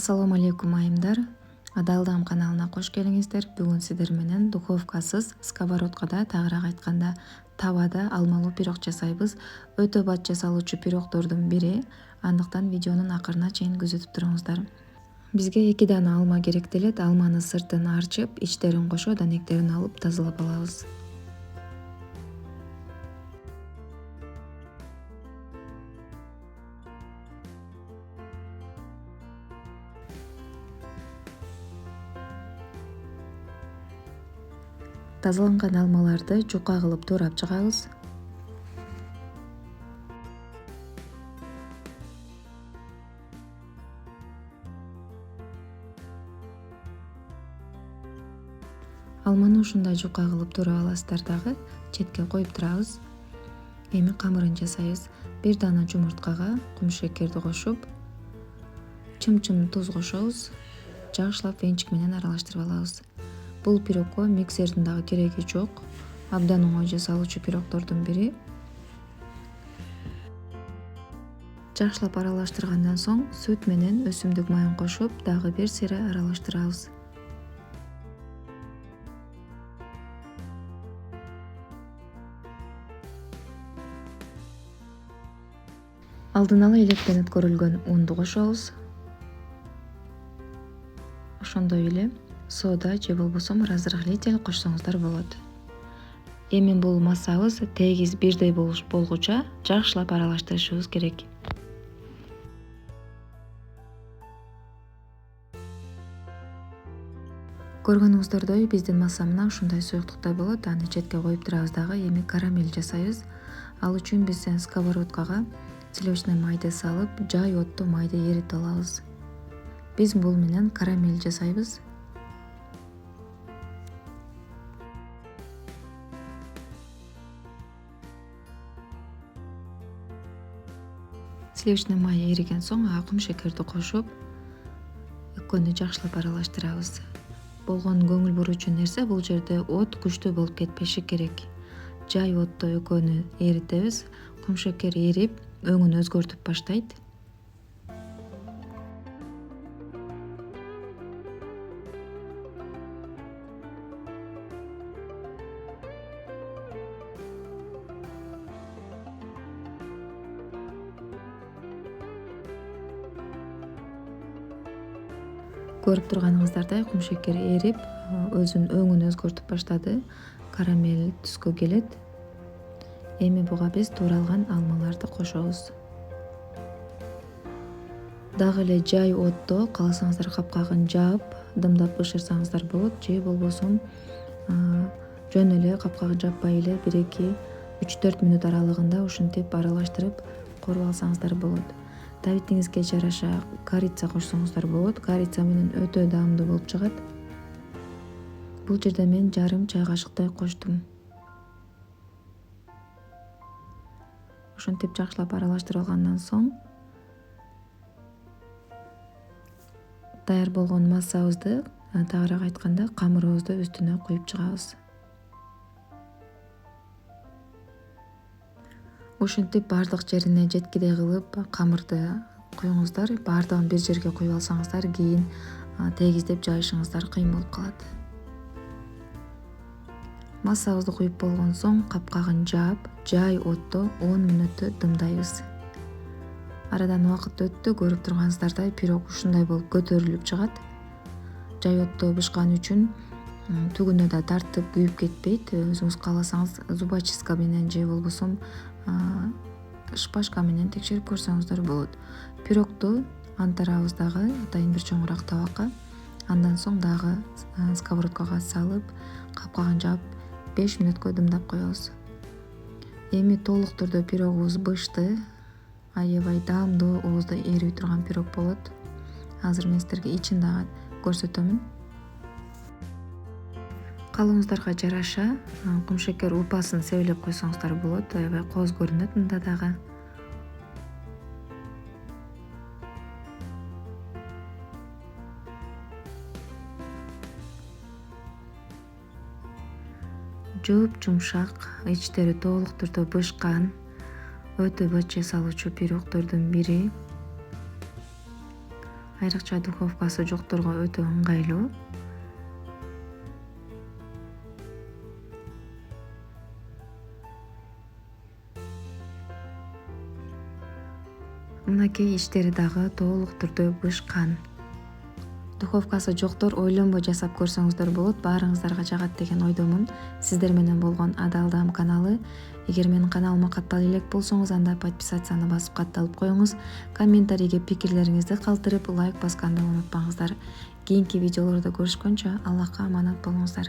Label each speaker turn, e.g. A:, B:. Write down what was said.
A: Ассаламу алейкум айымдар. Адалдам каналына кош келиңиздер. Бүгүн сиздер менен духовкасыз сковородкада, тагыраак айтканда табада алмалуу пирог жасайбыз. Өтө бат жасалуучу пирогдордун бири. Андыктан видеонун акырына чейин күзөтүп туруңуздар. Бизге 2 дана алма керектелет. Алманы сыртын арчып, ичтерин кошо, данектерин алып тазалап алабыз. Тазаланган алмаларды жука кылып туурап чыгабыз. Алманы ушундай жука кылып туурап аласыздар дагы, четке коюп турабыз. Эми камырын жасайбыз. 1 дана жумурткага кумшекерди кошуп, чым-чым туз кошобуз. Жакшылап венчик менен аралаштырып алабыз. Бул пирогго миксердин дагы кереги жок. Абдан оңой жасалуучу пирогдордун бири. Жакшылап аралаштыргандан соң сүт менен өсүмдүк майын кошуп, дагы бир сере аралаштырабыз. Алдын ала электен өткөрүлгөн унду кошобуз. Ошондой эле сода же болбосо разрыхлитель кошсоңуздар болот. Эми бул массабыз тегиз бирдей болгуча жакшылап аралаштырышыбыз керек. Көргөнүңүздөрдөй биздин масса мына ушундай суюктукта болот. Аны четке коюп турабыз дагы. Эми карамель жасайбыз. Ал үчүн биз сковородкага сливочный майды салып, жай отто майды эритип алабыз. Биз бул менен карамель жасайбыз. Сливочный май эриген соң кумшекерди кошуп, экөөнү жакшылап аралаштырабыз. Болгон көңүл буруучу нерсе бул жерде от күчтүү болуп кетпеши керек. Жай отто экөөнү эритебиз. Кумшекер эрип, өңүн өзгөртүп баштайт. Көрүп турганыңыздардай кумшекер эрип, өңүн өзгөртүп баштады. Карамель түскө келет. Эми буга биз тууралган алмаларды кошобуз. Дагы эле жай отто кааласаңыздар капкагын жаап, дымдап бышырсаңыздар болот, же болбосо жөн эле капкагын жаппай эле 1-2-3-4 мүнөт аралыгында ушинтип аралаштырып коруп алсаңыздар болот. Табитиңизге жараша корица кошсоңуздар болот. Корица менен өтө даамдуу болуп чыгат. Бул жерде мен жарым чай кашыктай коштум. Ушинтип жакшылап аралаштырып алгандан соң даяр болгон массабызды, тагыраак айтканда камырыбызды үстүнө куюп чыгабыз. Ушинтип бардык жерине жеткидей кылып камырды куюңуздар. Бардыгын бир жерге куюп алсаңыздар, кийин тегиздеп жайышыңыздар кыйын болуп калат. Массабызды куюп болгон соң капкагын жаап, жай отто 10 мүнөттө дымдайбыз. Арадан убакыт өттү, көрүп турганыңыздардай пирог ушундай болуп көтөрүлүп чыгат. Жай отто бышкан үчүн түгүнө да тартып күйүп кетпейт. Өзүңүз кааласаңыз зубочистка менен же болбосо шпажка менен текшерип көрсөңүздөр болот. Пирогду антарабыз дагы атайын бир чоңураак табакка. Андан соң дагы сковородкага салып, капкагын жаап 5 мүнөткө дымдап коебуз. Эми толук түрдө пирогубуз бышты. Аябай даамдуу, ооздо эрип турган пирог болот. Азыр мен сиздерге ичин дагы көрсөтөмүн. Калыбыңыздарга жараша кумшекер упасын себелеп койсоңуздар болот. Аябай кооз көрүнөт мында дагы. Жуп-жумшак, ичтери толук түрдө бышкан, өтө бат жасалуучу пирогдордун бири. Айрыкча духовкасы жокторго өтө ыңгайлуу. Мынакей иштери дагы толук түрдө бышкан. Духовкасы жоктор ойлонбой жасап көрсөңүздөр болот. Баарыңыздарга жагат деген ойдомун. Сиздер менен болгон Адалдам каналы. Эгер менин каналыма каттала элек болсоңуз, анда подписацияны басып катталып коюңуз. Комментарийге пикирлериңизди калтырып, лайк басканды унутпаңыздар. Кийинки видеолордо көрүшкөнчө Аллахка аманат болуңуздар.